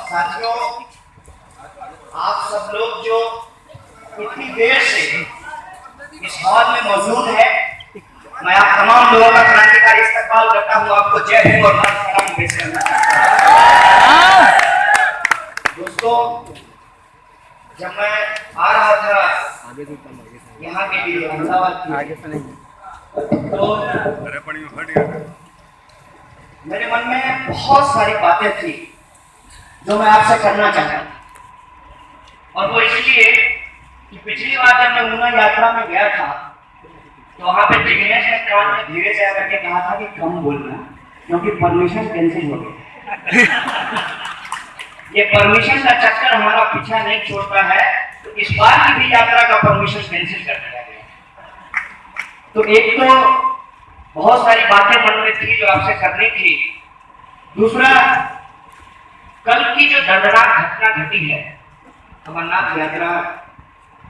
साथियों, आप सब लोग जो इतनी देर से इस हॉल में मौजूद है, मैं आप तमाम लोगों का क्रांतिकारी इस्तकबाल करता हूँ। आपको जय हिंद और सलाम पेश करना चाहता हूँ। दोस्तों, जब मैं आ रहा था यहाँ के लिए अहमदाबाद, तो मेरे मन में बहुत सारी बातें थी जो मैं आपसे करना चाहता था। और वो इसलिए कि पिछली बार जब मैं ऊना यात्रा में गया था तो वहां पे जिग्नेश ने कान में धीरे से आकर के कहा था कि कम बोलना, क्योंकि परमिशन कैंसिल हो गया। ये परमिशन का चक्कर हमारा पीछा नहीं छोड़ता है, तो इस बार की भी यात्रा का परमिशन कैंसिल कर दिया गया। तो एक तो बहुत सारी बातें मन में थी जो आपसे करनी थी। दूसरा, कल की जो दर्दनाक घटना घटी है अमरनाथ यात्रा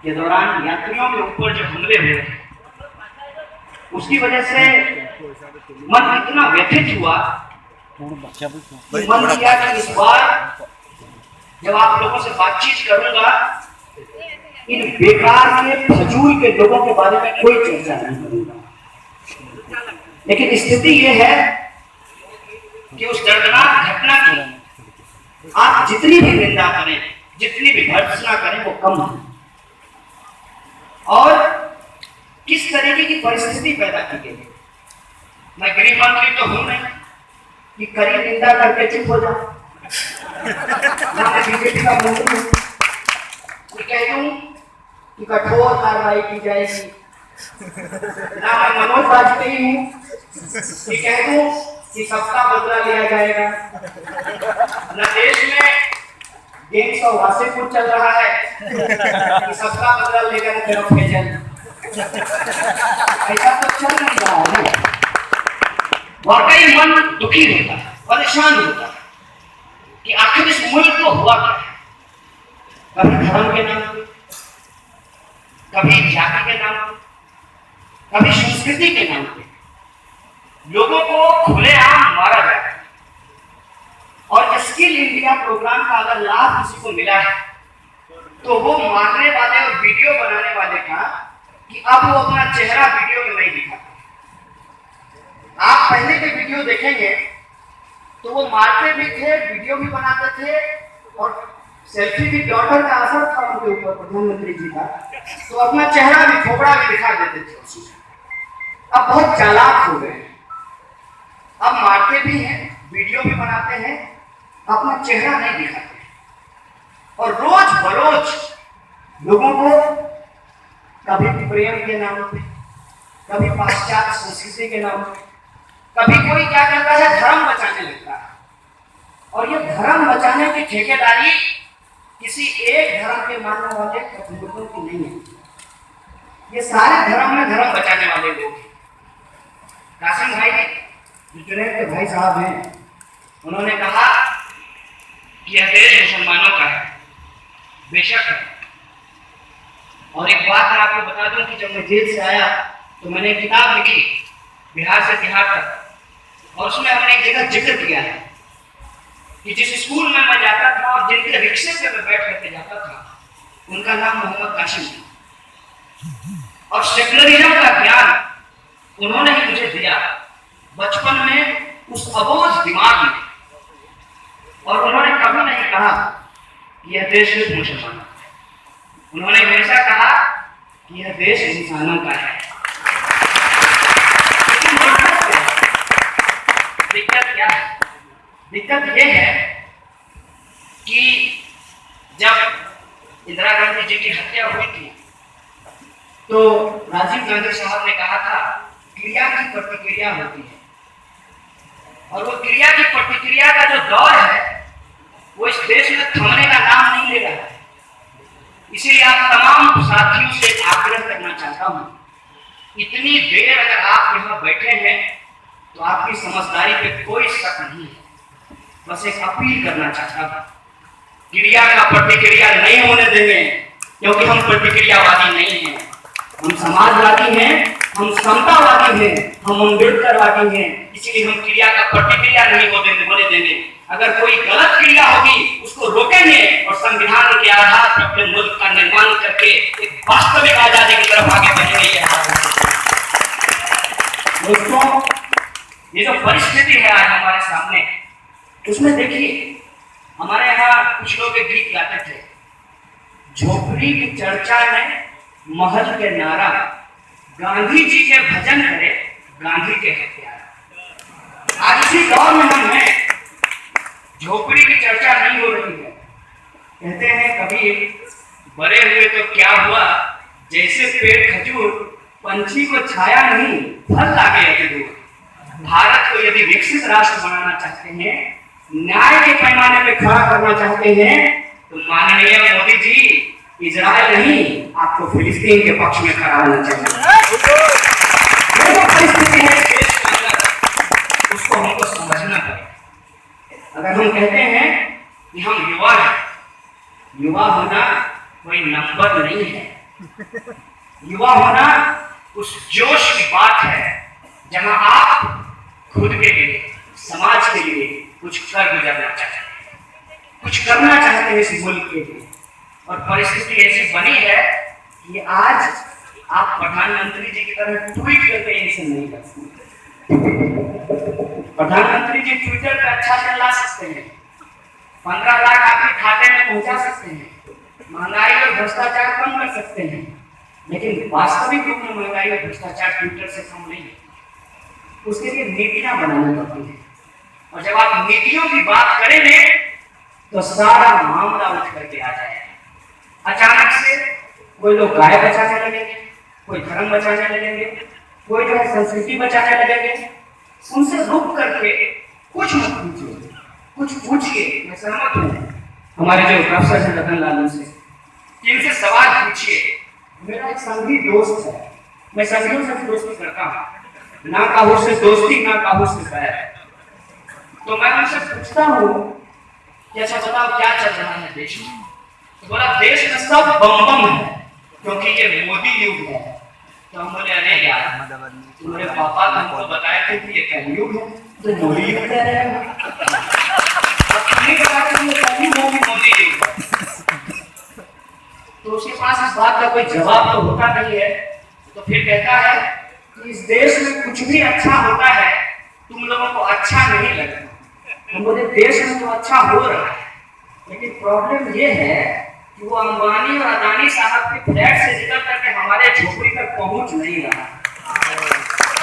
के दौरान, यात्रियों के ऊपर जो हमले हुए हैं, उसकी वजह से मन इतना व्यथित हुआ कि मन किया कि इस बार जब आप लोगों से बातचीत करूंगा, इन बेकार के फजूल के लोगों के बारे में कोई चर्चा नहीं करूंगा। लेकिन स्थिति यह है कि उस दर्दनाक घटना की आप जितनी भी निंदा करें, जितनी भी भर्त्सना करें, वो कम है। और किस तरीके की परिस्थिति पैदा की गई है। मैं गृह मंत्री तो हूं नहीं कि कड़ी निंदा करके चुप हो जाऊं। मैं बीजेपी का मंत्री हूं, कह दूं कि कठोर कार्रवाई की जाएगी। ना मैं मनोज वाजपेयी हूं कि कह दूं कि सबका बदला लिया जाएगा। न देश में गैंग्स का वासेपुर चल रहा है कि सबका बदला लेगा न मेरा फैजल। ऐसा तो चल नहीं रहा है। वाकई मन दुखी होता है, परेशान होता है कि आखिर इस मुल्क को हुआ क्या है। कभी धर्म के नाम पे, कभी जाति के नाम पे, कभी संस्कृति के नाम पे लोगों को खुलेआम मारा जाता है। और स्किल इंडिया प्रोग्राम का अगर लाभ किसी को मिला है तो वो मारने वाले और वीडियो बनाने वाले का कि अब वो अपना चेहरा वीडियो में नहीं दिखाते। आप पहले के वीडियो देखेंगे तो वो मारते भी थे, वीडियो भी बनाते थे, और सेल्फी भी, डॉटर का असर था उनके ऊपर, प्रधानमंत्री जी का, तो अपना चेहरा भी, खोपड़ा भी दिखा देते थे। अब बहुत चालाक हो गए हैं। अब मारते भी हैं, वीडियो भी बनाते हैं, अपना चेहरा नहीं दिखाते, और रोज बरोज लोगों को कभी प्रेम के नाम पे, कभी पाश्चात्य संस्कृति के नाम पे, कभी कोई क्या करता है, धर्म बचाने लगता है। और ये धर्म बचाने की ठेकेदारी किसी एक धर्म के मानने वाले लोगों की नहीं है। ये सारे धर्म में धर्म बचाने वाले लोग हैं। कासिम भाई जो जुनैद के भाई साहब हैं, उन्होंने कहा कि यह देश मुसलमानों का है, बेशक है। और एक बात मैं आपको बता दूं कि जब मैं जेल से आया तो मैंने एक किताब लिखी, बिहार से तिहाड़ तक, और उसमें हमने एक जगह जिक्र किया है कि जिस स्कूल में मैं जाता था और जिनके रिक्शे से मैं बैठ करके जाता था, उनका नाम मोहम्मद कासिम था। और सेकुलरिज्म का ज्ञान उन्होंने ही मुझे दिया बचपन में, उस अबोध दिमाग में। और उन्होंने कभी नहीं कहा कि यह देश सिर्फ मुसलमानों का है। उन्होंने हमेशा कहा कि यह देश इंसानों का है। दिक्कत क्या है? दिक्कत यह है कि जब इंदिरा गांधी जी की हत्या हुई थी तो राजीव गांधी साहब ने कहा था क्रिया की प्रतिक्रिया होती है, और वो क्रिया की प्रतिक्रिया का जो दौर है वो इस देश में थमने का नाम नहीं ले रहा है। इसीलिए आप तमाम साथियों से आग्रह करना चाहता हूं, इतनी देर अगर आप यहाँ बैठे हैं तो आपकी समझदारी पे कोई शक नहीं है। बस एक अपील करना चाहता हूं, क्रिया का प्रतिक्रिया नहीं होने देंगे, क्योंकि हम प्रतिक्रियावादी नहीं हैं, हम समाजवादी हैं। हम समतावादी हैं, हम अम्बेडकरवादी हैं, इसलिए हम क्रिया का प्रतिक्रिया नहीं होने देंगे। अगर कोई गलत क्रिया होगी उसको रोकेंगे और संविधान के आधार पर अपने मुल्क का निर्माण करके एक वास्तविक आजादी की तरफ आगे बढ़ेंगे। दोस्तों, ये जो परिस्थिति है आज हमारे सामने, उसमें देखिए हमारे यहाँ कुछ लोग एक गीत गाते थे, झोपड़ी की चर्चा में महल के नारा, गांधी जी के भजन करे गांधी के हथियार। आज इसी दौर में हम हैं, झोपड़ी की चर्चा नहीं हो रही है। कहते हैं कभी बड़े हुए तो क्या हुआ, जैसे पेड़ खजूर, पंछी को छाया नहीं फल लागे अति दूर। भारत को यदि विकसित राष्ट्र बनाना चाहते हैं, न्याय के पैमाने पे खड़ा करना चाहते हैं, तो माननीय मोदी जी इजराइल नहीं, आपको फिलिस्तीन के पक्ष में खड़ा होना चाहिए। ये जो परिस्थिति है देश के अंदर, उसको हमको समझना पड़ेगा। अगर हम कहते हैं कि हम युवा हैं, युवा होना कोई नंबर नहीं है। युवा होना उस जोश की बात है जहां आप खुद के लिए, समाज के लिए कुछ कर गुजरना चाहते हैं, कुछ करना चाहते हैं इस मुल्क के लिए। और परिस्थिति ऐसी बनी है कि आज आप प्रधानमंत्री जी की तरह ट्वीट करके इनसे नहीं कर सकते। प्रधानमंत्री जी ट्विटर पे अच्छा चला सकते हैं, 15 लाख आपके खाते में पहुंचा सकते हैं, महंगाई और भ्रष्टाचार कम कर सकते हैं, लेकिन वास्तविक रूप में महंगाई और भ्रष्टाचार ट्विटर से कम नहीं है। उसके लिए नीतियां बनानी पड़ती है, और जब आप नीतियों की बात करेंगे तो सारा मामला उठ करके आ जाएगा। अचानक से कोई लोग गाय बचाने लगेंगे, कोई धर्म बचाने लगेंगे, कोई जो है संस्कृति बचाने लगेंगे। उनसे रुक करके कुछ मत पूछिए, कुछ पूछिए। मैं सहमत हूँ हमारे जो प्रोफेसर हैं रतन लाल से, इनसे सवाल पूछिए। मेरा एक संघी दोस्त है, मैं संघियों से दोस्ती करता हूँ, ना काहू से दोस्ती ना काहू से बैर। तो मैं उनसे पूछता हूँ कि अच्छा बताओ क्या चल रहा है देश में। तो बोला देश में सब बम है क्योंकि ये मोदी युग है। तो हम बोले अरे यार, तुम्हारे पापा ने हमको बताया था कि ये कलयुग है, तो मोदी युग कह रहे हैं। मोदी युग है, तो उसके पास इस बात का कोई जवाब तो होता नहीं है। तो फिर कहता है कि इस देश में कुछ भी अच्छा होता है तुम लोगों को अच्छा नहीं लगता। हम बोले देश में तो अच्छा हो रहा है, लेकिन प्रॉब्लम ये है कि वो अंबानी और अदानी साहब के फ्लैट से निकल करके हमारे झोपड़ी तक पहुंच नहीं रहा।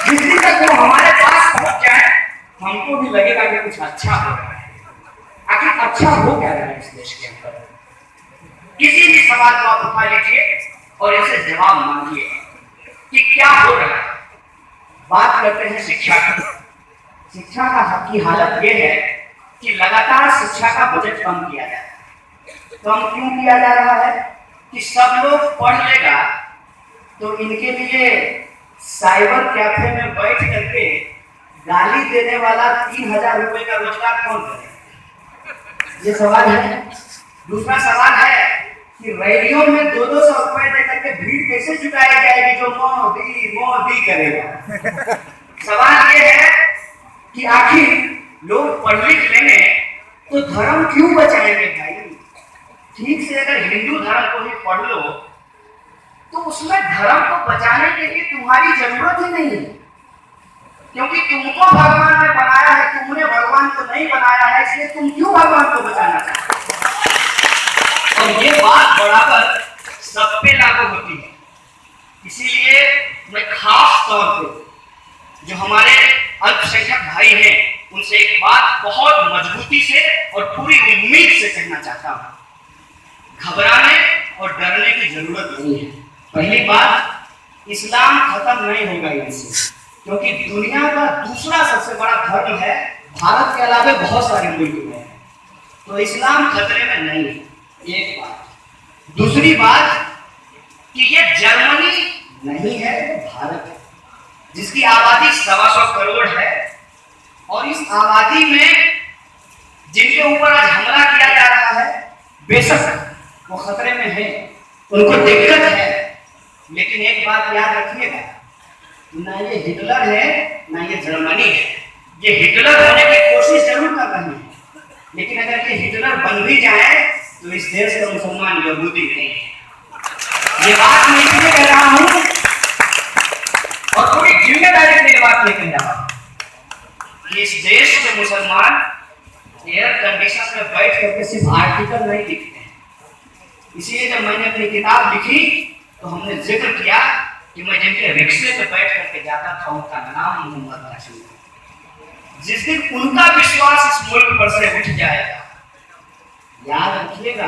जिस दिन तक वो हमारे पास पहुंच जाए हमको भी लगेगा कि कुछ अच्छा हो रहा है। आखिर अच्छा हो क्या रहा है इस देश के अंदर? किसी भी सवाल को आप उठा लीजिए और इसे जवाब मांगिए कि क्या हो रहा है। बात करते हैं शिक्षा की। शिक्षा की हालत ये है कि लगातार शिक्षा का बजट कम किया जा रहा है। कम क्यों किया जा रहा है कि सब लोग पढ़ लेगा तो इनके लिए साइबर कैफे में बैठ करके गाली देने वाला 3000 रुपए का रोजगार कौन करेगा? ये सवाल है। दूसरा सवाल है कि रैलियों में 200 रुपए देकर के भीड़ कैसे जुटाई जाएगी जो मोदी मोदी करेगा। सवाल ये है कि आखिर लोग पढ़ लिख लेंगे तो धर्म क्यों बचाएंगे भाई? ठीक से अगर हिंदू धर्म को ही पढ़ लो तो उसमें धर्म को बचाने के लिए तुम्हारी जरूरत ही नहीं है, क्योंकि तुमको भगवान ने बनाया है, तुमने भगवान को नहीं बनाया है, इसलिए तुम क्यों भगवान को बचाना चाहते हो? और ये बात बराबर सब पे लागू होती है। इसीलिए मैं खास तौर पे जो हमारे अल्पसंख्यक भाई हैं उनसे एक बात बहुत मजबूती से और पूरी उम्मीद से कहना चाहता हूं, घबराने और डरने की जरूरत नहीं है। पहली बात, इस्लाम खत्म नहीं होगा इनसे, क्योंकि दुनिया का दूसरा सबसे बड़ा धर्म है, भारत के अलावा बहुत सारे मुल्क में है, तो इस्लाम खतरे में नहीं है। एक बात। दूसरी बात कि ये जर्मनी नहीं है, भारत है, जिसकी आबादी 125 करोड़ है, और इस आबादी में जिनके ऊपर आज हमला किया जा रहा है बेशक वो खतरे में है, उनको दिक्कत है, लेकिन एक बात याद रखिएगा, ना ये हिटलर है ना ये जर्मनी है। ये हिटलर होने की कोशिश जरूर कर रहे हैं, लेकिन अगर ये हिटलर बन भी जाए तो इस देश का मुसलमान यहूदी नहीं है। ये बात मैं इसलिए कह रहा हूं और पूरी जिम्मेदारी से ये बात नहीं कह रहा हूं कि इस देश के मुसलमान एयर कंडीशन में बैठ करके सिर्फ आर्टिकल नहीं लिखते हैं। इसीलिए जब मैंने अपनी किताब लिखी तो हमने जिक्र किया कि मैं जिनके रिक्शे पे बैठ करके जाता था उनका नाम मोहम्मद कासिम है। जिस दिन उनका विश्वास इस मुल्क पर से उठ जाएगा, याद रखिएगा,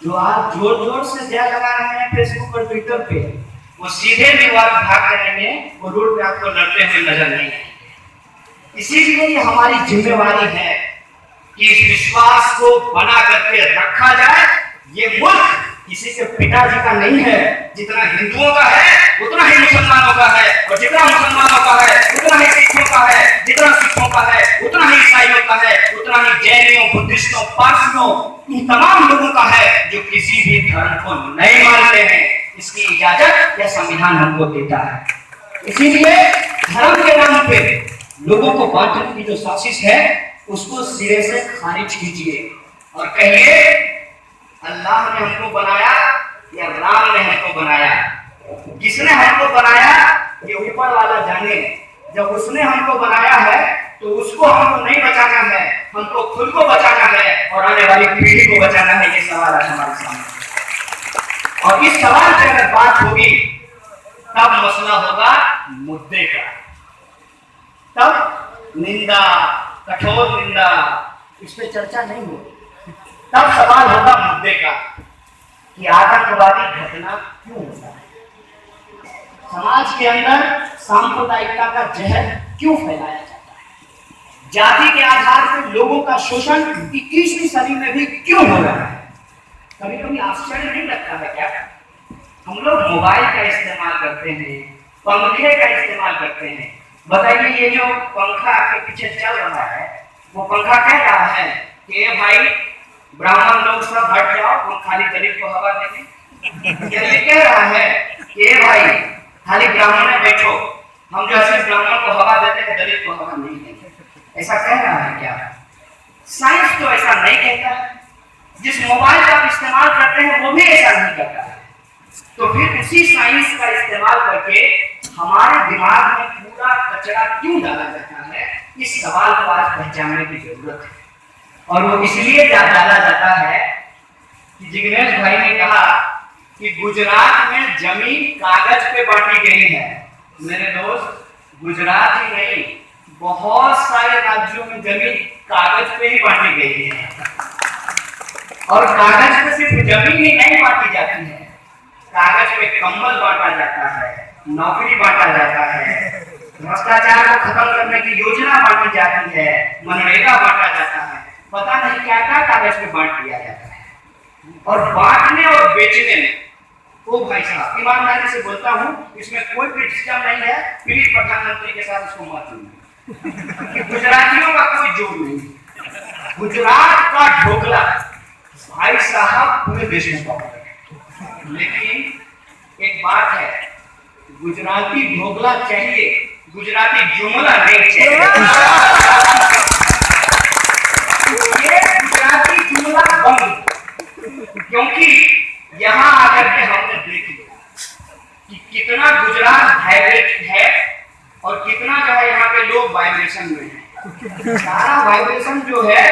जो आप जोर जोर से जय लगा रहे हैं फेसबुक और ट्विटर पे, वो सीधे विवाद भाग रहेंगे, वो रोड पे आपको लड़ते हुए नजर नहीं आएंगे। इसीलिए ये हमारी जिम्मेवारी है कि इस विश्वास को बना करके रखा जाए। ये मुल्क किसी के पिताजी का नहीं है, जितना हिंदुओं का है उतना ही मुसलमानों का है, और जितना मुसलमानों का है उतना ही सिखों का है, जितना सिखों का है उतना ही ईसाइयों का है, उतना ही जैनियों, बुद्धिस्टों, पारसियों, इन तमाम लोगों का है जो किसी भी धर्म को नहीं मानते हैं। इसकी इजाजत यह संविधान हमको देता है। इसीलिए धर्म के नाम पे लोगों को बांटने की जो साजिश है उसको सिरे से खारिज कीजिए और कहिए अल्लाह ने हमको बनाया या राम ने हमको बनाया। किसने हमको बनाया ये ऊपर वाला जाने। जब उसने हमको बनाया है तो उसको हमको नहीं बचाना है, हमको खुद को बचाना है और आने वाली पीढ़ी को बचाना है। ये सवाल है हमारे सामने, और इस सवाल पे अगर बात होगी तब मसला होगा मुद्दे का, तब निंदा, कठोर निंदा, इस पे चर्चा नहीं होगी। तब सवाल होगा मुद्दे का कि आतंकवादी घटना क्यों होता है, समाज के अंदर सांप्रदायिकता का जहर क्यों फैलाया जाता है, जाति के आधार पर लोगों का शोषण 21वीं सदी में भी क्यों हो रहा है। कभी कभी आश्चर्य नहीं लगता है क्या? हम लोग मोबाइल का इस्तेमाल करते हैं, पंखे का इस्तेमाल करते हैं। बताइए ये जो पंखा आपके पीछे चल रहा है वो पंखा कह रहा है कि भाई ब्राह्मण लोग सब हट जाओ, हम खाली दलित को हवा देंगे। ये कह रहा है कि भाई खाली ब्राह्मण बैठो, हम जो है ब्राह्मण को हवा देते हैं दलित को हवा नहीं देंगे। ऐसा कह रहा है क्या? साइंस तो ऐसा नहीं कहता है। जिस मोबाइल का आप इस्तेमाल करते हैं वो भी ऐसा नहीं करता है। तो फिर उसी साइंस का इस्तेमाल करके हमारे दिमाग में पूरा कचरा क्यों डाला जाता है, इस सवाल को आज पहचानने की जरूरत है। और वो इसलिए डाला जाता है कि जिग्नेश भाई ने कहा कि गुजरात में जमीन कागज पे बांटी गई है। मेरे दोस्त, गुजरात ही नहीं बहुत सारे राज्यों में जमीन कागज पे ही बांटी गई है। और कागज पे सिर्फ जमीन ही नहीं बांटी जाती है, कागज पे कंबल बांटा जाता है, नौकरी बांटा जाता है, भ्रष्टाचार को खत्म करने की योजना बांटी जाती है, मनरेगा बांटा जाता है, पता नहीं क्या क्या कागज पे बांट दिया जाता है। और बांटने और बेचने में ओ भाई साहब, ईमानदारी से बोलता हूँ, इसमें कोई क्रिटिसिज्म नहीं है। प्लीज प्रधानमंत्री के साथ इसको मत जोड़िए, गुजरातियों का कोई जोड़ नहीं। गुजरात का ढोकला भाई साहब पूरे देश में पॉपुलर है, लेकिन एक बात है, गुजराती ढोकला चाहिए, गुजराती जुमला नहीं चाहिए। ये गुजराती जुमला बंद, क्योंकि यहाँ आकर के हमने देख लिया कि कितना गुजरात वाइब्रेट है और कितना जो है यहाँ के लोग वाइब्रेशन में है। सारा वाइब्रेशन जो है,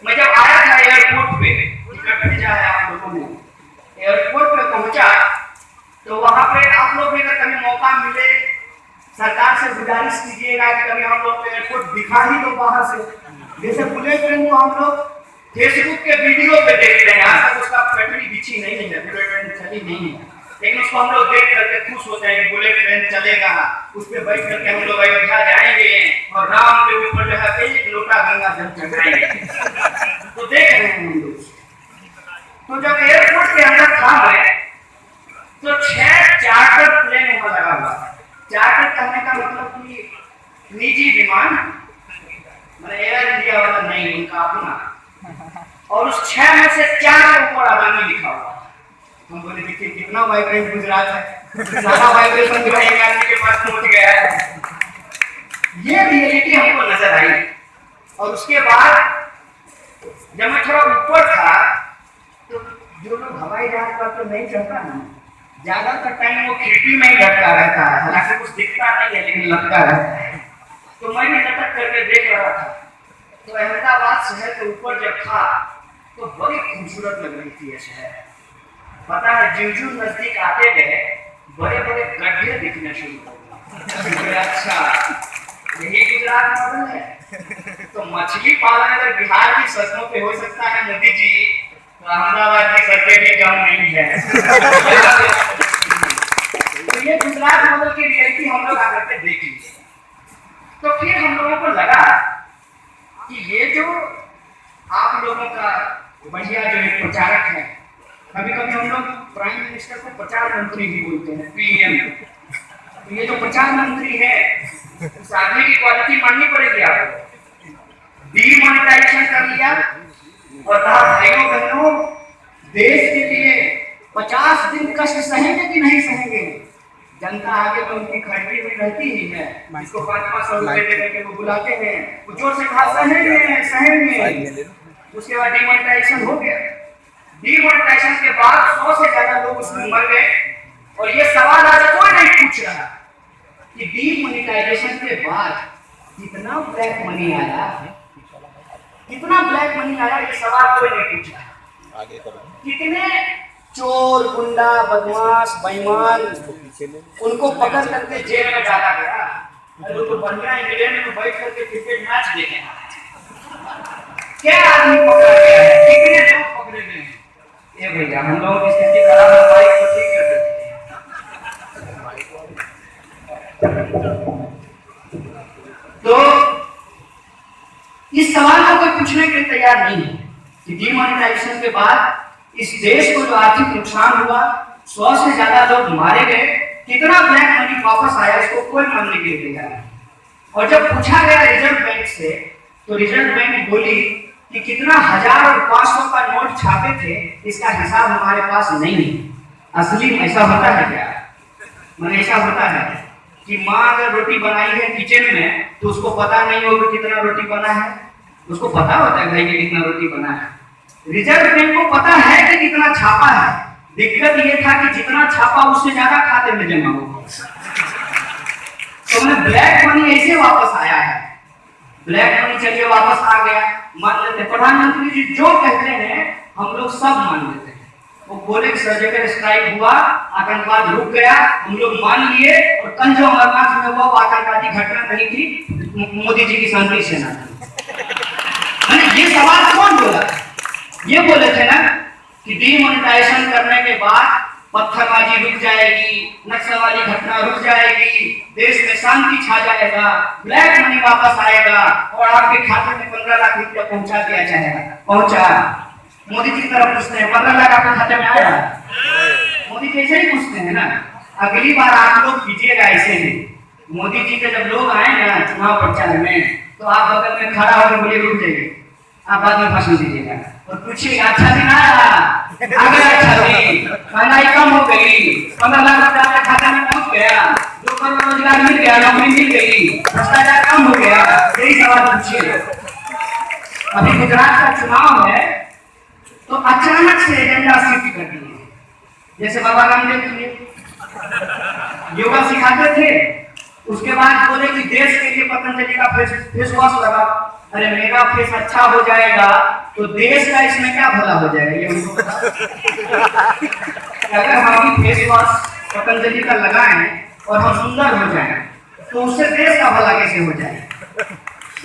मैं जब आया था एयरपोर्ट पे, टिकट भेजा है आप लोगों ने, एयरपोर्ट पे पहुंचा तो वहां पे आप लोग भी अगर कभी मौका मिले सरकार से गुजारिश कीजिएगा कि कभी हम लोग एयरपोर्ट दिखा ही दो बाहर से। जैसे बुलेट ट्रेन को हम लोग फेसबुक के वीडियो पे देखते हैं, आज तक उसका पटरी बिछी नहीं है, बुलेट ट्रेन चली नहीं है, लेकिन उसको हम लोग देख करके खुश होते हैं कि बुलेट ट्रेन चलेगा, उस पर बैठ करके हम लोग अयोध्या जाएंगे और राम के ऊपर जो है एक लोटा गंगा जल चढ़ाएंगे। तो देख रहे हैं हम लोग। तो जब एयरपोर्ट के अंदर था मैं, तो 6 चार्टर प्लेन वहां लगा हुआ था। चार्टर कहने का मतलब कि निजी विमान, मैंने एयर इंडिया वाला नहीं, उनका अपना। और उस 6 में से 4 के ऊपर अदानी लिखा हुआ। हम बोले देखिए कितना वाइब्रेंट गुजरात है। सारा वाइब्रेशन जो है एक आदमी के पास पहुंच गया है। ये रियलिटी हमको नजर आई। और उसके बाद जब मैं थोड़ा ऊपर था तो जो लोग हवाई जहाज पर तो नहीं चढ़ता ना, ज्यादातर टाइम वो खिड़की में ही लटका रहता है, हालांकि कुछ दिखता नहीं है लेकिन लटका रहता है। तो मैं भी लटक करके देख रहा था। तो अहमदाबाद शहर के ऊपर जब था तो बड़ी खूबसूरत लग रही थी ये शहर। पता है ज्यों नजदीक आते गए बड़े बड़े गड्ढे दिखने शुरू हो गए। अच्छा यही गुजरात मॉडल है। तो मछली पालन अगर बिहार की सड़कों पे हो सकता है मोदी जी, तो अहमदाबाद की सड़कें भी कम नहीं है। तो ये गुजरात मॉडल की रियलिटी हम लोग आकर के देख लीजिए। तो फिर हम लोगों को लगा कि ये जो आप लोगों का बढ़िया जो एक प्रचारक है, कभी कभी हम लोग प्राइम मिनिस्टर को प्रचार मंत्री भी बोलते हैं, पीएम। तो ये जो प्रचार मंत्री है उस आदमी की क्वालिटी माननी पड़ेगी आपको। डीमोनेटाइजेशन कर लिया और कहा भाइयों बहनों देश के लिए 50 दिन कष्ट सहेंगे कि नहीं सहेंगे। जनता आगे में उनकी खड़ी हुई रहती ही है, इसको 500 रुपए देकर के वो बुलाते हैं, वो जोर से कहा सहेंगे सहेंगे। उसके बाद डीमोनेटाइजेशन हो गया। डीमोनेटाइजेशन के बाद 100 से ज्यादा लोग उसमें मर गए। और ये सवाल आज कोई नहीं पूछ रहा कि डीमोनेटाइजेशन के बाद कितना ब्लैक मनी आया, कितना ब्लैक मनी आया, ये सवाल कोई नहीं पूछ रहा। कितने चोर गुंडा बदमाश बेईमान उनको पकड़ करके जेल में डाला गया। अरे तो बढ़िया इंग्लैंड में बैठ करके क्रिकेट मैच देखे। क्या आदमी पकड़ा गया है, कितने लोग पकड़े गए हैं। ये भैया हम लोगों की स्थिति खराब है, बाइक को ठीक कर देते हैं। तो इस सवाल को कोई पूछने के लिए तैयार नहीं है कि डीमोनेटाइजेशन के बाद इस देश को जो आर्थिक नुकसान हुआ, 100 से ज्यादा लोग मारे गए, कितना ब्लैक मनी वापस आया, इसको कोई मानने के लिए तैयार नहीं। और जब पूछा गया रिजर्व बैंक से तो रिजर्व बैंक बोली कि कितना 1000 और 500 का नोट छापे थे, इसका हिसाब हमारे पास नहीं है। असली में ऐसा होता है क्या? मैंने ऐसा होता है कि माँ अगर रोटी बनाई है किचन में तो उसको पता नहीं होगा कितना रोटी बना है, उसको पता होता है भाई कि कितना रोटी बना है। रिजर्व बैंक को पता है कि कितना छापा है, दिक्कत ये था कि जितना छापा उससे ज्यादा खाते में जमा हो गया। तो मैं ब्लैक मनी ऐसे वापस आया है, ब्लैक मनी चलिए वापस आ गया, मान लेते हैं। प्रधानमंत्री जी जो कहते हैं हम लोग सब मान लेते हैं। वो बोले कि सर्जिकल स्ट्राइक हुआ, आतंकवाद रुक गया, हम लोग मान लिए। और कल जो अमरनाथ में हुआ वो आतंकवादी घटना नहीं थी, मोदी जी की शांति सेना थी। ये सवाल कौन बोला? ये बोले थे ना कि डीमोनेटाइजेशन करने के बाद पत्थरबाजी रुक जाएगी, नक्सलवादी घटना रुक जाएगी, देश में शांति छा जाएगा, ब्लैक मनी वापस आएगा और आपके खाते में 15 लाख रुपया पहुंचा दिया जाएगा। पहुंचा? मोदी जी की तरफ पूछते हैं 15 लाख आपके खाते में आया? मोदी जी ऐसे ही पूछते हैं ना। अगली बार आप लोग कीजिएगा ऐसे ही। मोदी जी के जब लोग आए ना चुनाव प्रचार में तो आप बगल में खड़ा होकर बोलिए रुक जाइए, आप बाद में भाषण दीजिएगा और पूछिए अच्छा दिन आया, अच्छा दिन, महंगाई कम हो गई, 15 लाख रुपया आपके खाते में पहुंच गया, 2 करोड़ रोजगार मिल गया, नौकरी मिल गई, भ्रष्टाचार कम हो गया, यही सवाल पूछिए। अभी गुजरात का चुनाव है तो अचानक से एजेंडा शिफ्ट कर दिए। जैसे बाबा रामदेव जी योगा सिखाते थे, उसके बाद बोले कि देश के लिए पतंजलि का फेस वॉश लगा। अरे मेरा फेस अच्छा हो जाएगा तो देश का इसमें क्या भला हो जाएगा, ये उनको पता। अगर हम फेस वॉश पतंजलि का लगाएं और हम सुंदर हो जाएं तो उससे देश का भला कैसे हो जाएगा?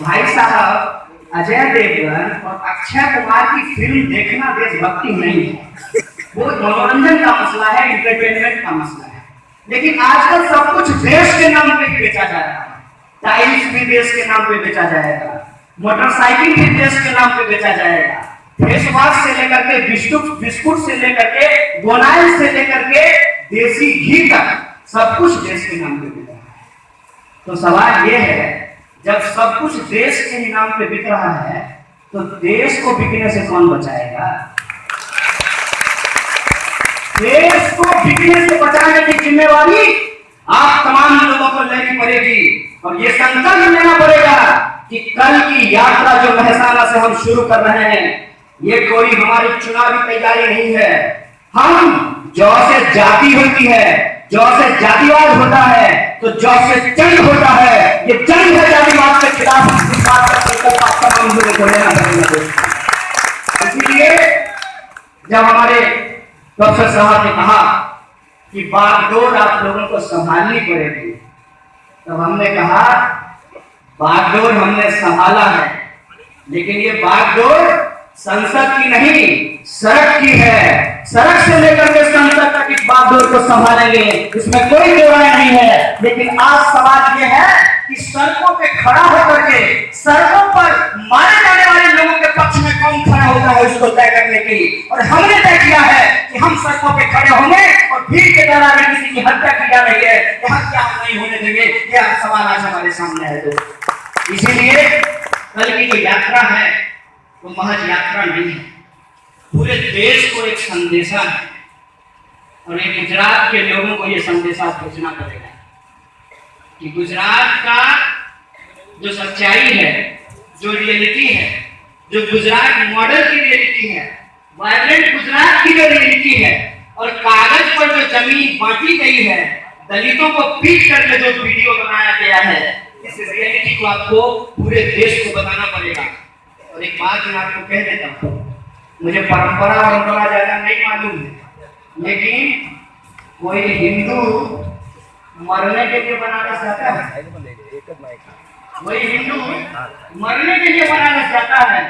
भाई साहब, अजय देवगन और अक्षय कुमार की फिल्म देखना देशभक्ति नहीं है, वो मनोरंजन का मसला है, एंटरटेनमेंट का मसला है। लेकिन आजकल सब कुछ देश के नाम पे बेचा जा रहा है। टाइल्स भी देश के नाम पे बेचा जाएगा, मोटरसाइकिल भी देश के नाम पे बेचा जाएगा, फेस वॉश से लेकर के बिस्कुट से लेकर के बोनाइल से लेकर के देसी घी तक सब कुछ देश के नाम पे बिक रहा है। तो सवाल ये है, जब सब कुछ देश के ही नाम पे बिक रहा है तो देश को बिकने से कौन बचाएगा? देश को बिगड़ने से बचाने की जिम्मेवारी आप तमाम लोगों को लेनी पड़ेगी और ये संकल्प लेना पड़ेगा कि कल की यात्रा जो मेहसाना से हम शुरू कर रहे हैं, ये कोई हमारी चुनावी तैयारी नहीं है। हम जौ से जाति होती है, जौ से जातिवाद होता है, तो जौ से जंग होता है। ये जंग है जातिवाद के खिलाफ। इस बात का संकल्प आप तमाम लोगों को लेना पड़ेगा। इसलिए जब हमारे डॉक्टर साहब ने कहा कि बागडोर आप लोगों को संभालनी पड़ेगी, तब हमने कहा बागडोर हमने संभाला है, लेकिन ये बागडोर संसद की नहीं, सड़क की है। सड़क से लेकर के संसद तक इस बागडोर को संभालेंगे, इसमें कोई दो राय नहीं है। लेकिन आज सवाल ये है कि सड़कों पे खड़ा होकर के सड़कों पर मारे जाने वाले लोगों के पक्ष में कौन खड़ा होता है, उसको तय करने की। और हमने तय किया है कि हम सड़कों पे खड़े होंगे और भीड़ के दौरान किसी की हत्या की जा रही है, यहाँ क्या हम नहीं होने देंगे। यह सवाल आज हमारे सामने है। तो इसीलिए कल की जो यात्रा है वो महज यात्रा नहीं है, पूरे देश को एक संदेशा है और ये गुजरात के लोगों को ये संदेशा भेजना पड़ेगा कि गुजरात का जो सच्चाई है, जो रियलिटी है, जो गुजरात मॉडल की रियलिटी है, वाइब्रेंट गुजरात की जो रियलिटी है, और कागज पर जो जमीन बांटी गई है, दलितों को पीट करके जो वीडियो बनाया गया है, इस रियलिटी को आपको पूरे देश को बताना पड़ेगा। और एक बात मैं आपको कह देता हूँ, मुझे परंपरा ज्यादा नहीं मालूम है, लेकिन कोई हिंदू मरने के लिए बनाना चाहता है, कोई हिंदू मरने के लिए बनाना चाहता है।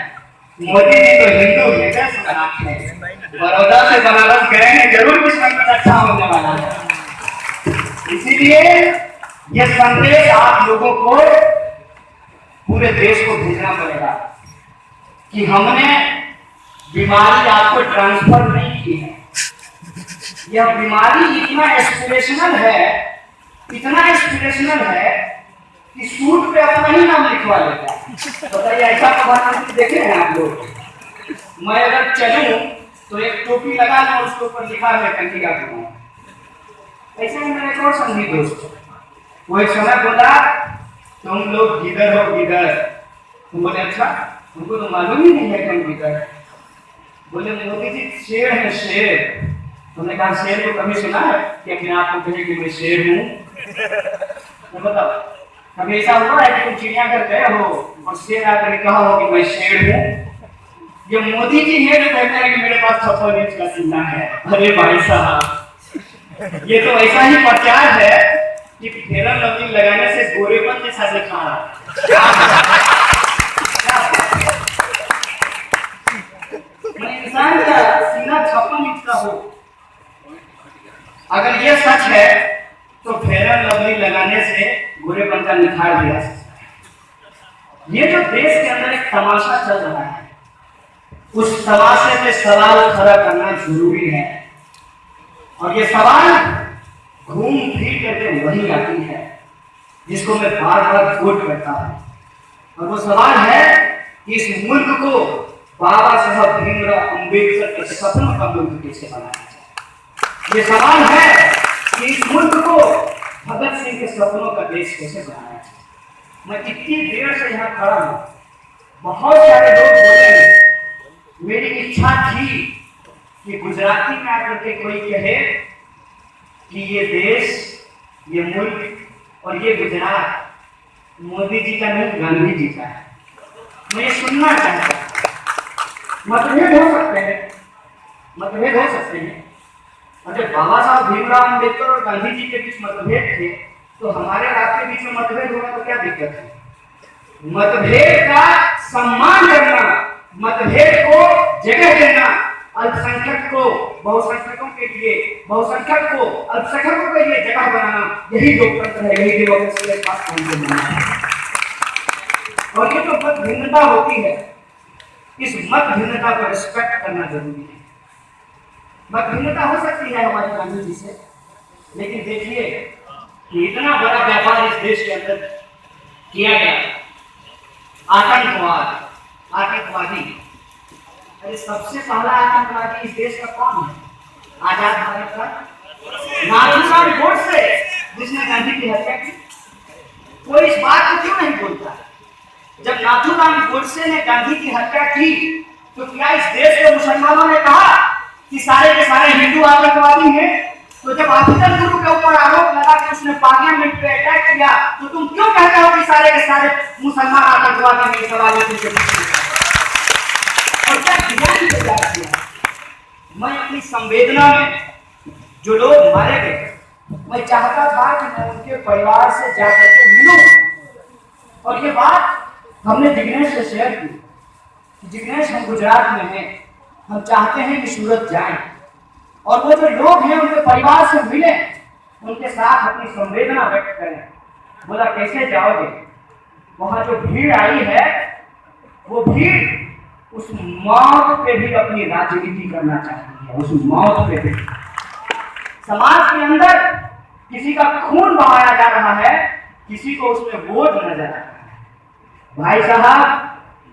मोदी जी तो हिंदू है, बड़ौदा से बनारस गए हैं, जरूर कुछ ना कुछ अच्छा होने वाला है। इसीलिए ये संदेश आप लोगों को पूरे देश को भेजना पड़ेगा कि हमने बीमारी आपको ट्रांसफर नहीं की है। यह बीमारी इतना एस्पिरेशनल है, इतना एस्पिरेशनल है कि सूट पे अपना ही नाम लिखवा लेता है। बताइए, ऐसा प्रधानमंत्री देखे हैं आप लोग? मैं अगर चलूं तो एक टोपी लगा लूं, उसके ऊपर लिखा है कंटिया के। ऐसे ही मेरा एक और संगी दोस्त, वो एक समय बोला तुम लोग किधर हो किधर? तुम बोले अच्छा, तुमको तो मालूम ही नहीं है तुम किधर। बोले मोदी जी शेर है शेर। तुमने कहा शेर को कभी सुना है कि अपने आप को कहे कि मैं शेर हूँ? तो बताओ, कभी ऐसा हुआ है कि तुम चिड़ियाघर गए हो और शेर आकर कहा हो कि मैं शेर हूँ? ये मोदी जी है जो कहते हैं कि मेरे पास 56 इंच का सीना है। अरे भाई साहब, ये तो ऐसा ही प्रचार है कि फेरन लवली लगाने से गोरेपन जैसा दिखा रहा। इंसान का सीना 56 इंच का हो, अगर ये सच है तो फेरन लवली लगाने से गोरेपन का निखार दिया। ये जो देश के अंदर एक तमाशा चल रहा है, उस तमाशे पे सवाल खड़ा करना जरूरी है। और ये सवाल घूम फिर करके वही आती है जिसको मैं बार बार कोट करता हूं, और वो सवाल है कि इस मुल्क को बाबा साहब भीमराव अंबेडकर के सपनों का मुल्क कैसे बनाया जाए। ये सवाल है कि इस मुल्क को भगत सिंह के सपनों का देश कैसे बनाया जाए। मैं इतनी देर से यहाँ खड़ा हूँ, बहुत सारे लोग बोले, मेरी इच्छा थी कि गुजराती में आकर के कोई कहे कि ये देश, ये मुल्क और ये गुजरात मोदी जी का नहीं, गांधी जी का है। मैं ये सुनना चाहता हूँ। मतभेद हो सकते हैं, मतभेद हो सकते हैं। और जब बाबा साहब भीमराव अंबेडकर और गांधी जी के बीच मतभेद थे, तो हमारे आपके बीच में मतभेद होगा तो क्या दिक्कत है? मतभेद का सम्मान करना, मतभेद को जगह देना, अल्पसंख्यक को बहुसंख्यकों के लिए, बहुसंख्यक को अल्पसंख्यकों के लिए जगह बनाना, यही लोकतंत्र है, यही डेमोक्रेसी है। बात और ये जो मत भिन्नता होती है, इस मत भिन्नता को रिस्पेक्ट करना जरूरी है। मत भिन्नता हो सकती है हमारी गांधी जी से, लेकिन देखिए कि इतना बड़ा व्यापार इस देश के अंदर किया गया, आतंकवाद, आतंकवादी। अरे सबसे पहला आतंकवादी इस देश का कौन है? आजाद भारत का? नाथूराम गोडसे जिसने गांधी की हत्या की, कोई इस बात को क्यों नहीं बोलता? जब नाथूराम गोडसे ने गांधी की हत्या की तो क्या इस देश के मुसलमानों ने कहा कि सारे के सारे हिंदू आतंकवादी हैं? तो जब ऑफिसर गुरु के ऊपर आरोप लगा कि उसने पार्लियामेंट पे अटैक किया तो तुम क्यों कहते हो कि सारे के सारे मुसलमान आतंकवादी हैं? सवाल और क्या डिजाइन तैयार किया? मैं अपनी संवेदना में जो लोग मारे गए, मैं चाहता था कि मैं उनके परिवार से जाकर के मिलूं, और ये बात हमने जिग्नेश से शेयर की कि जिग्नेश, हम गुजरात में हैं, हम चाहते हैं कि सूरत जाएं और वो जो लोग हैं उनके परिवार से मिलें, उनके साथ अपनी संवेदना व्यक्त करें। बोला कैसे जाओगे? वहां जो भीड़ आई है वो भीड़ उस मौत पे भी अपनी राजनीति करना चाहती है, उस मौत पे भी। समाज के अंदर किसी का खून बहाया जा रहा है, किसी को उसमें वोट नजर आ रहा है। भाई साहब,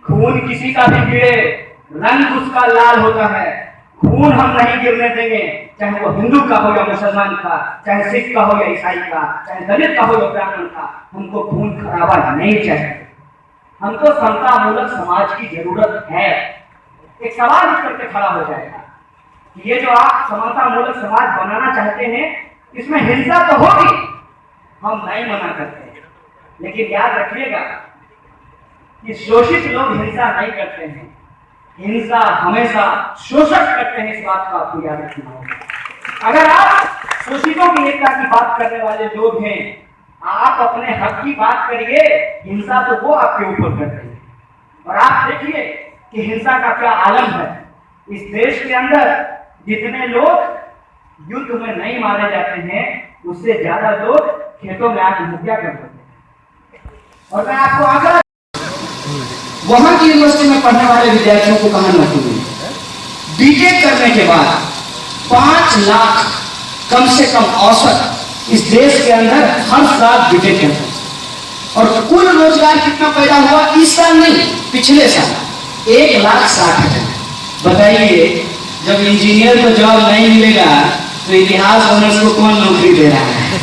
खून किसी का भी गिरे, रंग उसका लाल होता है। खून हम नहीं गिरने देंगे, चाहे वो हिंदू का हो या मुसलमान का, चाहे सिख का हो या ईसाई का, चाहे दलित का हो या ब्राह्मण का। हमको खून खराबा नहीं चाहिए। हमको समतामूलक समाज की जरूरत है। एक सवाल उठ करके खड़ा हो जाएगा कि ये जो आप समतामूलक समाज बनाना चाहते हैं, इसमें हिंसा तो होगी, हम नहीं मना करते, लेकिन याद रखिएगा कि शोषित लोग हिंसा नहीं करते हैं, हिंसा हमेशा शोषक करते हैं। इस बात को आपको याद रखना होगा। अगर आप शोषितों की एकता की बात करने वाले लोग हैं, आप अपने हक की बात करिए, हिंसा तो वो आपके ऊपर करते हैं। और आप देखिए कि हिंसा का क्या आलम है। इस देश के अंदर जितने लोग युद्ध में नहीं मारे जाते हैं, उससे ज्यादा लोग खेतों में आत्महत्या कर देते हैं। और मैं आपको आंकड़ा वहां की यूनिवर्सिटी में पढ़ने वाले विद्यार्थियों को कहानी बताऊंगी। बीटेक करने के बाद 5 लाख कम से कम औसत इस देश के अंदर हर साल बीटेक करते हैं। और कुल रोजगार कितना पैदा हुआ इस साल नहीं, पिछले साल 1,60,000। बताइए, जब इंजीनियर को जॉब नहीं मिलेगा तो इतिहास ऑनर्स को कौन नौकरी दे रहा है?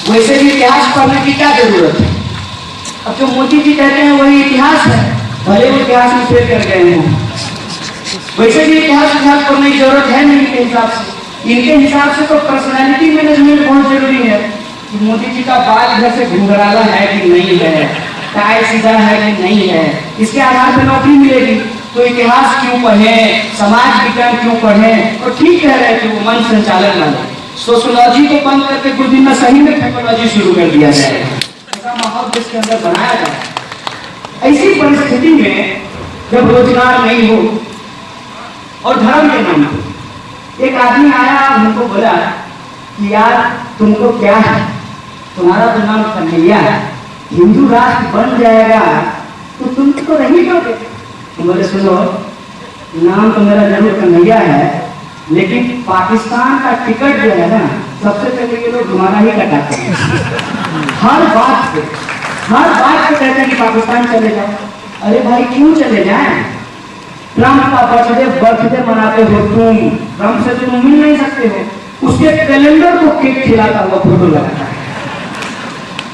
वैसे भी इतिहास पढ़ने की क्या जरूरत है? अब जो मोदी जी कहते हैं वही इतिहास है, भले वो इतिहास में फेल कर गए हों। वैसे भी इतिहास पढ़ने की जरूरत है नहीं इनके हिसाब से। इनके हिसाब से तो पर्सनालिटी मैनेजमेंट बहुत जरूरी है कि मोदी जी का बाल घर से घुंघराला है कि नहीं है, टाई सीधा है कि नहीं है, इसके आधार पर नौकरी मिलेगी। तो इतिहास क्यों पढ़े, समाज विज्ञान क्यों पढ़े? और ठीक कह रहे थे वो मन संचालन वाला, सोशियोलॉजी को बंद करके कुछ दिन में सही में टेक्नोलॉजी शुरू कर दिया जाए, ऐसा माहौल देश के अंदर बनाया जाए। ऐसी परिस्थिति में जब रोजगार नहीं हो और धर्म के नाम पर एक आदमी आया, हमको बोला कि यार तुमको क्या है, तुम्हारा तो नाम कन्हैया है, हिंदू राष्ट्र बन जाएगा तो तुम तो नहीं लोगे। बोले सुनो, नाम तो मेरा जरूर कन्हैया है, लेकिन पाकिस्तान का टिकट जो है ना, सबसे पहले ये लोग तुम्हारा ही कटाते हैं। हर बात पे कहते हैं कि पाकिस्तान चले जाओ। अरे भाई क्यों चले जाएं? ट्रम्प का बर्थडे मनाते हो तुम, ट्रम्प से तुम मिल नहीं सकते हो, उसके कैलेंडर को केक खिलाता हुआ फोटो लगाता है।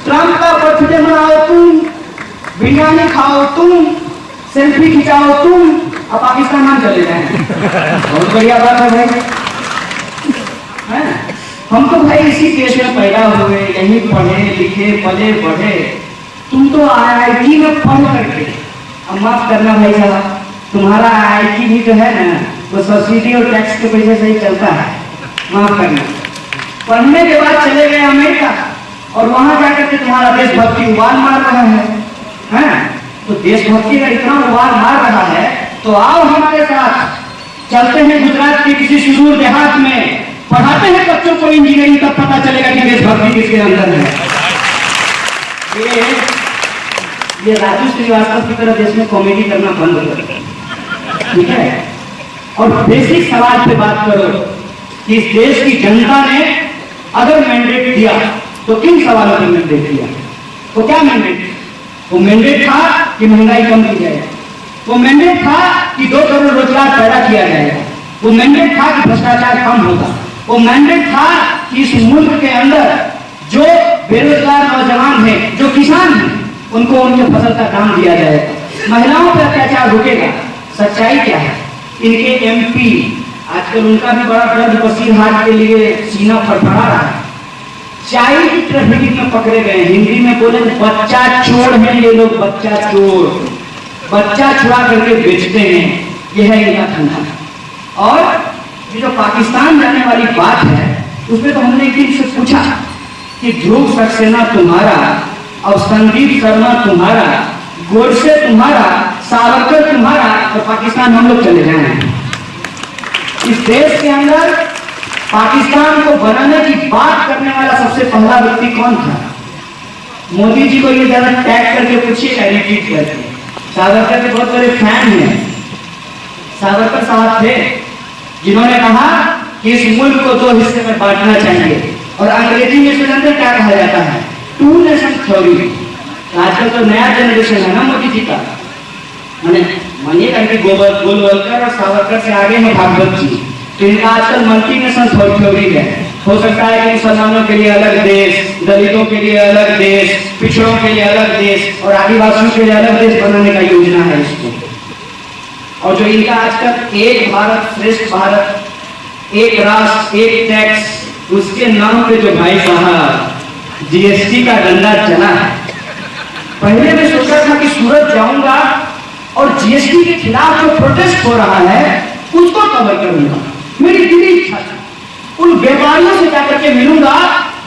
ट्रम्प का बर्थडे मनाओ तुम, बिरयानी खाओ तुम, सेल्फी खिंचाओ तुम, अब पाकिस्तान हम चले जाएं। बहुत बढ़िया बात है भाई, है ना? हम तो भाई इसी देश में पैदा हुए, यहीं पढ़े लिखे पले बढ़े। तुम तो IIT में पढ़ करके, अब माफ करना भाई साहब, तुम्हारा IIT भी जो है ना वो सब्सिडी और टैक्स के पैसे से ही चलता है, माफ करना। पढ़ने के बाद चले गए अमेरिका और वहां जाकर के तुम्हारा देशभक्ति उबाल मार रहा है? तो देशभक्ति का इतना उबाल मार रहा है तो आओ हमारे साथ, चलते हैं गुजरात के किसी सुदूर देहात में, पढ़ाते हैं बच्चों को इंजीनियरिंग, तब पता चलेगा कि देशभक्ति किसके अंदर है। ये राजू श्रीवास्तव की तरह देश में कॉमेडी करना बंद करो, ठीक है? और बेसिक सवाल पे बात करो कि इस देश की जनता ने अगर मैंडेट दिया तो किन सवालों पर मैंडेट दिया? वो क्या मैंडेट? वो मैंडेट था कि महंगाई कम की जाए, वो मैंडेट था कि 2 करोड़ रोजगार पैदा किया जाएगा, वो मैंडेट था कि भ्रष्टाचार कम होगा, वो मैंडेट था कि इस मुल्क के अंदर जो बेरोजगार नौजवान हैं, जो किसान हैं, उनको उनके फसल का दाम दिया जाएगा, महिलाओं पर अत्याचार रुकेगा। सच्चाई क्या है? इनके एमपी आजकल उनका भी बड़ा दर्द बसीर हाथ के लिए सीना फड़फड़ा रहा है। चाइल्ड ट्रैफिकिंग में पकड़े गए, हिंदी में बोले बच्चा चोर है ये लोग, बच्चा चोर, बच्चा छुड़ा करके बेचते हैं, यह है इनका धंधा। और ये जो पाकिस्तान जाने वाली बात है, उसमें तो हमने एक दिन से पूछा कि ध्रुव सक्सेना तुम्हारा, और संदीप शर्मा तुम्हारा, गोडसे तुम्हारा, सावरकर तुम्हारा, और पाकिस्तान हम लोग चले जाए। इस देश के अंदर पाकिस्तान को बनाने की बात करने वाला सबसे पहला व्यक्ति कौन था? मोदी जी को ये जरा टैग करके पूछिएगा, रिपीट करके। सावरकर के बहुत बड़े फैन हैं। सावरकर साहब थे जिन्होंने कहा कि इस मुल्क को दो हिस्से में बांटना चाहिए, और अंग्रेजी में इसके अंदर क्या कहा जाता है? Two nation theory. आजकल तो नया जनरेशन है ना मोदी जी का, मानिएगा कि गोलवलकर और सावरकर से आगे हैं भागवत जी, तो इनका आजकल मल्टी नेशन थ्योरी है। हो सकता है कि मुसलमानों के लिए अलग देश, दलितों के लिए अलग देश, पिछड़ों के लिए अलग देश, और आदिवासियों के लिए अलग देश बनाने का योजना है इसको। और जो इनका आजकल एक भारत श्रेष्ठ भारत, एक राष्ट्र एक टैक्स, उसके नाम पे जो भाई साहब जीएसटी का डंडा चला है। पहले मैं सोचा था कि सूरत जाऊंगा और जीएसटी के खिलाफ जो प्रोटेस्ट हो रहा है उसको कवर करूंगा, मेरी दिली इच्छा थी। उन व्यापारियों से जाकर के मिलूंगा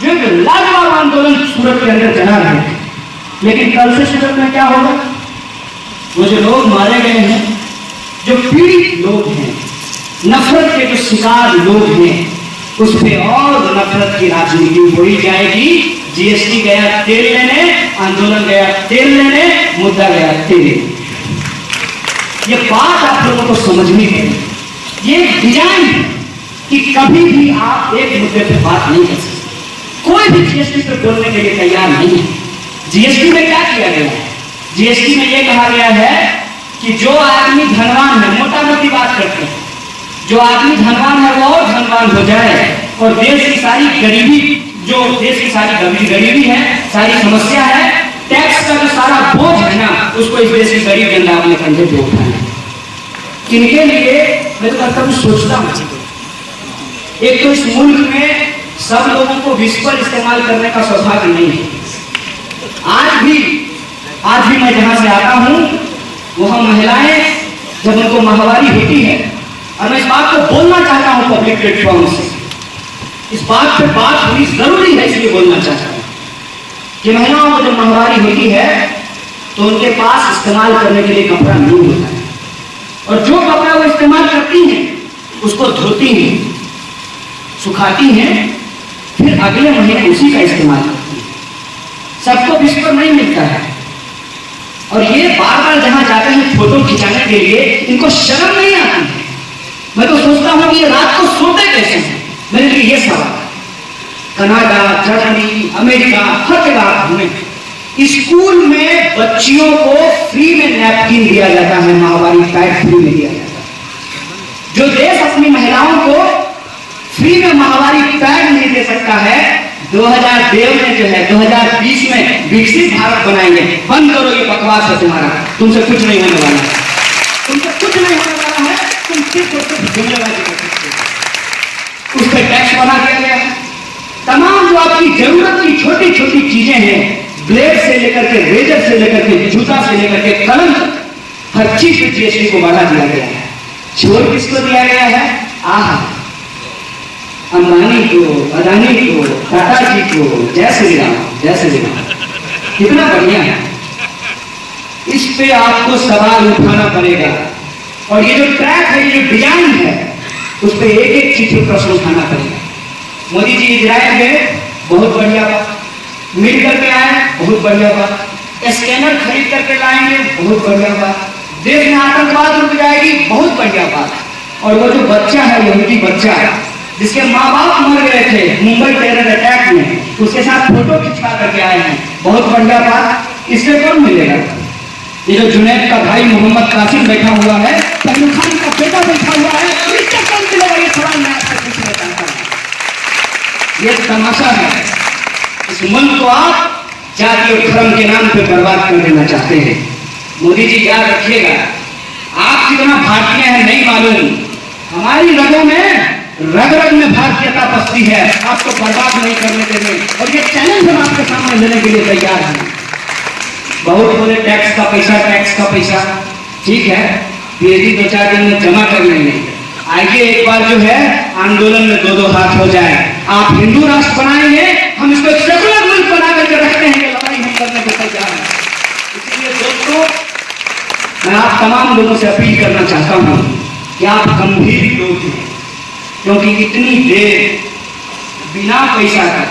जो एक लाजवाब आंदोलन सूरत के अंदर चला रहे हैं। लेकिन कल से सूरत में क्या होगा? वो जो लोग मारे गए हैं, जो पीड़ित लोग हैं, नफरत के जो शिकार लोग हैं, उस पर और नफरत की राजनीति उड़ी जाएगी। जीएसटी गया तेल लेने, आंदोलन गया तेल लेने, मुद्दा गया तेल लेने। ये बात आप लोगों को समझनी है। ये डिजाइन है कि कभी भी आप एक मुद्दे पे बात नहीं कर सकते। कोई भी जीएसटी पे बोलने के लिए तैयार नहीं है। जीएसटी में क्या किया गया है? जीएसटी में यह कहा गया है कि जो आदमी धनवान है, मोटा मोटी बात करते हैं, जो आदमी धनवान है वो और धनवान हो जाए, और देश की सारी गरीबी, जो देश की सारी गरीबी है, सारी समस्या है, टैक्स का जो सारा बोझ है ना, उसको इस देश की गरीब जनता अपने कंधे पे उठाना। इनके लिए मैं तो कभी सोचता हूँ, एक तो इस मुल्क में सब लोगों को विस्पर इस्तेमाल करने का सौभाग्य नहीं है। आज भी मैं जहां से आता हूं, वहां महिलाएं जब उनको माहवारी होती है, और मैं इस बात को बोलना चाहता हूं पब्लिक प्लेटफॉर्म से, इस बात पे बात होनी जरूरी है, इसलिए बोलना चाहता हूं कि महिलाओं को जब माहवारी होती है तो उनके पास इस्तेमाल करने के लिए कपड़ा नहीं होता है, और जो कपड़ा वो इस्तेमाल करती हैं उसको धोती हैं, सुखाती हैं, फिर अगले महीने उसी का इस्तेमाल करती हैं। सबको विस्पर नहीं मिलता है, और ये बार बार जहां जाते हैं फोटो खिंचाने के लिए, इनको शर्म नहीं आती है। मैं तो सोचता हूं कि ये रात को सोते कैसे हैं। मेरे लिए ये सवाल, कनाडा, जर्मनी, अमेरिका, हर जगह घूमे, स्कूल में बच्चियों को फ्री में नैपकिन दिया जाता है, माहवारी पैड फ्री में दिया जाता है। जो देश अपनी महिलाओं को फ्री में माहवारी पैड नहीं दे सकता है, 2009 में जो है 2020 में विकसित भारत बनाएंगे। बंद करो ये बकवास है तुम्हारा, तुमसे कुछ नहीं होने वाला है, तुमसे कुछ नहीं होने वाला है, तुम सिर्फ जुमलेबाजी कर सकते हो। उस पर टैक्स बढ़ा दिया गया है। तमाम जो आपकी जरूरत की छोटी छोटी चीजें हैं, ब्लेड से लेकर के, रेजर से लेकर के, जूता से लेकर के, कलम तक, हर चीज पे जीएसटी को बढ़ा दिया गया है। छोड़ किसको दिया गया है? अंबानी को, अदानी को, टाटा जी को, जय श्री राम, जय श्री राम। कितना बढ़िया है। इस पे आपको सवाल उठाना पड़ेगा, और ये जो ट्रैक है, ये जो डिजाइन है, उस पे एक एक चीज पर प्रश्न उठाना पड़ेगा। मोदी जी इजराइल गए, बहुत बढ़िया बात, मिल करके आए, बहुत बढ़िया बात, स्कैनर खरीद करके लाएंगे, बहुत बढ़िया बात, देश में आतंकवाद रुक जाएगी, बहुत बढ़िया बात। और वो जो बच्चा है, यहूदी बच्चा जिसके माँ बाप मर गए थे मुंबई टेरर अटैक में, उसके साथ फोटो खिंचवा करके आए हैं, बहुत बढ़िया बात। इससे कौन मिलेगा? ये जो जुनैद का भाई मोहम्मद कासिम बैठा हुआ है, पहलू खान का बेटा बैठा हुआ है, ये तमाशा है। इस मुल्क को आप जाति और धर्म के नाम पे बर्बाद कर देना चाहते हैं। मोदी जी याद रखिएगा, आप कितना भारतीय हैं नहीं मालूम, हमारी रगों में रग रग में भारतीयता बसती है, आपको बर्बाद नहीं करने देंगे। और ये चैलेंज हम आपके सामने लेने के लिए तैयार हैं। बहुत बोले टैक्स का पैसा, ठीक है, पीएचडी 2-4 दिन में जमा कर लेंगे। आगे एक बार जो है आंदोलन में 2-2 हाथ हो जाए, आप हिंदू राष्ट्र बनाएंगे, हम इसको एक सेकुलर मुल्क बना करके रखते हैं, ये लड़ाई हम करने को तैयार हैं। इसलिए दोस्तों, मैं आप तमाम लोगों से अपील करना चाहता हूं कि आप गंभीर लोग हैं, क्योंकि इतनी देर बिना पैसा का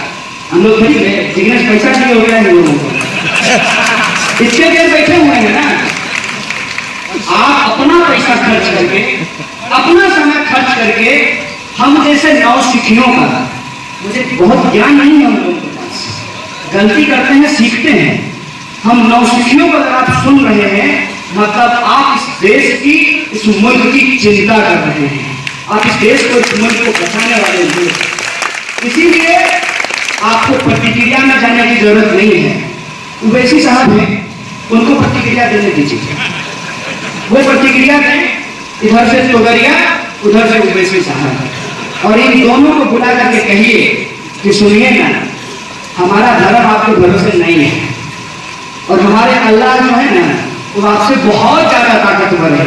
हम लोग बिजनेस पैसा चाहिए हो गया है लोगों को, इतने देर बैठे हुए हैं ना। आप अपना पैसा खर्च करके, अपना समय खर्च करके, हम जैसे नौसिखियों का, मुझे बहुत ज्ञान नहीं है हम लोगों के पास, गलती करते हैं सीखते हैं, हम नौसिखियों को अगर आप सुन रहे हैं, मतलब आप इस देश की, इस मुल्क की चिंता कर रहे हैं, आप इस देश को, इस मुल्क को बचाने वाले हैं। इसीलिए आपको प्रतिक्रिया में जाने की जरूरत नहीं है। उवैसी साहब हैं, उनको प्रतिक्रिया देने दीजिए, वो प्रतिक्रिया दें, इधर से तोगरिया, उधर से उवैसी साहब, और इन दोनों को बुला करके कहिए कि सुनिए ना, हमारा धर्म आपके भरोसे नहीं है, और हमारे अल्लाह जो है ना वो आपसे बहुत ज्यादा ताकतवर है,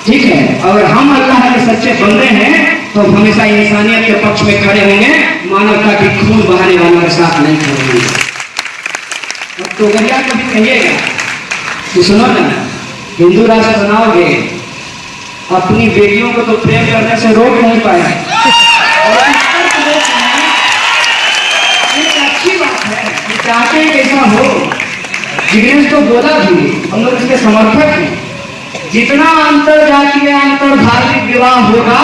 ठीक है। और हम अल्लाह के सच्चे बंदे हैं तो हमेशा इंसानियत के पक्ष में खड़े होंगे, मानवता की खून बहाने वालों के साथ नहीं खड़े होंगे। अब तोगरिया को भी कहिएगा कि सुनो ना, हिंदू राष्ट्र बनाओगे, अपनी बेटियों को तो प्रेम करने से रोक नहीं पाए, और एक अच्छी बात है, चाहते हैं कैसा हो, जिग्नेश तो बोला भी, हम लोग इसके समर्थक हैं। जितना अंतर जातीय, अंतर धार्मिक विवाह होगा,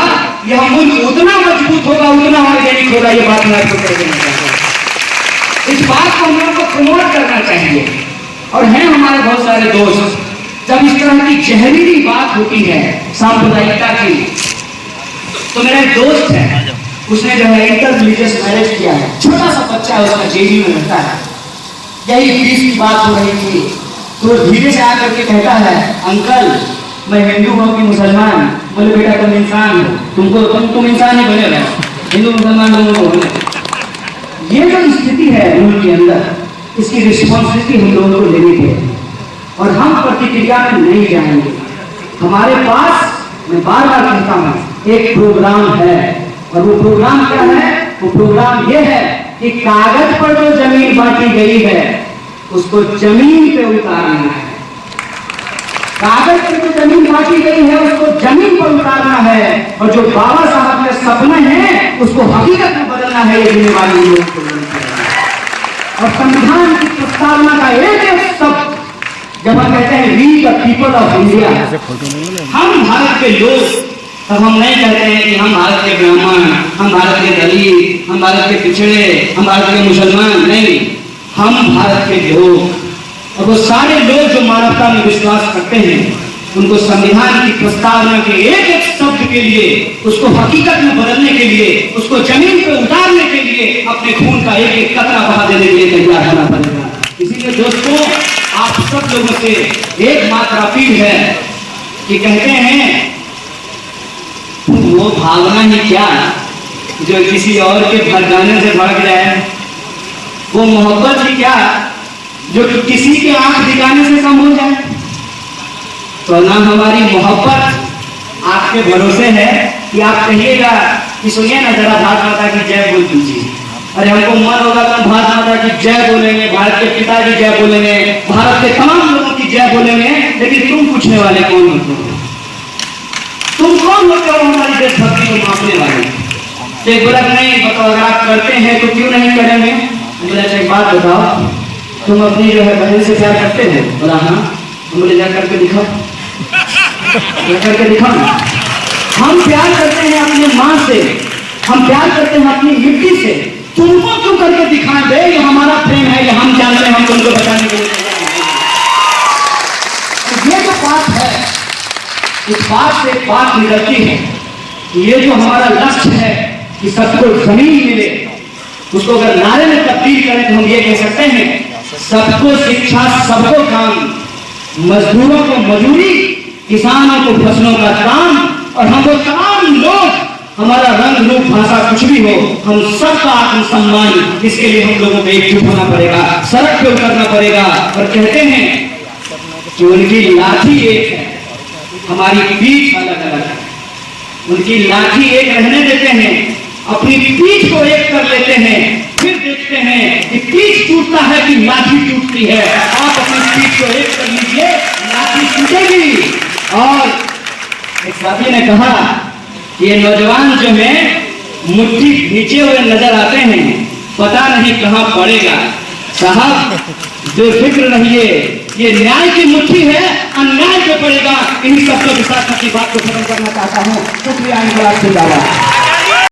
यह मुल्क उतना मजबूत होगा, उतना ऑर्गेनिक होगा, ये बात मैं आपको कह देना चाहता हूं। इस बात को हम लोगों को प्रमोट करना चाहिए। और हैं हमारे बहुत सारे दोस्त, जब इस तरह की जहरीली बात होती है सांप्रदायिकता की, तो मेरा एक दोस्त है, उसने जो है इंटर रिलीजियस मैरिज किया है, छोटा सा बच्चा है, उसका जेबी में रहता है। यही 20 की बात हो रही थी, तो धीरे से आकर के कहता है, अंकल मैं हिंदू हूँ कि मुसलमान? बोले बेटा तुम इंसान हो, तुम इंसान ही बने रहो, हिंदू मुसलमान लोगों को बोले। ये जो स्थिति है मुल्क के अंदर, इसकी रिस्पॉन्सिबिलिटी हम लोगों को लेनी है, और हम प्रतिक्रिया में नहीं जाएंगे। हमारे पास, मैं बार बार कहता हूँ, एक प्रोग्राम है, और वो प्रोग्राम क्या है? वो प्रोग्राम ये है कि कागज पर जो जमीन बांटी गई है उसको जमीन पे उतारना है। कागज पर जो जमीन बांटी गई है उसको जमीन पर उतारना है, और जो बाबा साहब के सपने हैं उसको हकीकत में बदलना है। ये जिम्मेवारी लोगों को लेनी है। और संविधान की प्रस्तावना का एक एक शब्द, जब हम कहते हैं we the people of India, हम भारत के लोग, तब हम नहीं कहते हैं कि हम भारत के ब्राह्मण, हम भारत के दलित, हम भारत के पिछड़े, हम भारत के मुसलमान, नहीं, हम भारत के लोग। और वो सारे लोग जो मानवता में विश्वास करते हैं, उनको संविधान की प्रस्तावना के एक एक शब्द के लिए, उसको हकीकत में बदलने के लिए, उसको जमीन पे उतारने के लिए अपने खून का एक एक कतरा बहा देने के लिए तैयार होना पड़ेगा। इसीलिए दोस्तों, आप सब लोगों से एकमात्र अपील है कि कहते हैं वो भावना ही क्या जो किसी और के भड़काने से भड़क जाए, वो मोहब्बत ही क्या जो किसी के आंख दिखाने से कम हो जाए। तो ना हमारी मोहब्बत आपके भरोसे है कि आप कहिएगा कि सुनिए ना जरा भारत माता की जय बोल दीजिए। अरे हमको मन होगा तो हम भारत माता की जय बोलेंगे, भारत के पिता की जय बोलेंगे, भारत के तमाम लोगों की जय बोलेंगे, लेकिन तुम पूछने वाले कौन होते हो? तुम कौन होते हो हमारी देशभक्ति को मापने वाले? एक बोला नहीं बताओ, अगर आप करते हैं तो क्यों नहीं करेंगे? बोला एक बात बताओ, तुम अपनी जो है बहन से प्यार करते हो? बोला हाँ। बोले जा करके दिखाओ, करके दिखाओ। हम प्यार करते हैं अपनी माँ से, हम प्यार करते हैं अपनी मिट्टी से, तुमको क्यों करके दिखाएं? बे ये हमारा प्रेम है, ये हम जानते हैं, हम तुमको बताने के लिए ये जो बात है, इस बात से एक बात निकलती है कि ये जो हमारा लक्ष्य है कि सबको जमीन मिले, उसको अगर नारे में तब्दील करें तो हम ये कह सकते हैं, सबको शिक्षा सबको काम, मजदूरों को मजदूरी, किसानों को फसलों का काम, और हम वो तमाम लोग, हमारा रंग रूप भाषा कुछ भी हो, हम सबका आत्मसम्मान, इसके लिए हम लोगों को एकजुट होना पड़ेगा, सड़क पे उतरना पड़ेगा। और कहते हैं कि उनकी लाठी एक है, हमारी पीठ अलग अलग है। उनकी लाठी एक रहने देते हैं, अपनी पीठ को एक कर लेते हैं, फिर देखते हैं कि पीठ टूटता है कि लाठी टूटती है। आप अपनी पीठ को एक कर लीजिए, लाठी टूटेगी। और एक साथी ने कहा कि ये नौजवान जो है मुट्ठी भींचे हुए नजर आते हैं, पता नहीं कहां पड़ेगा। साहब बेफिक्र रहिए, ये न्याय की मुट्ठी है, अन्याय पे पड़ेगा। इन्हीं शब्दों के साथ अपनी बात को खत्म करना चाहता हूं। शुक्रिया।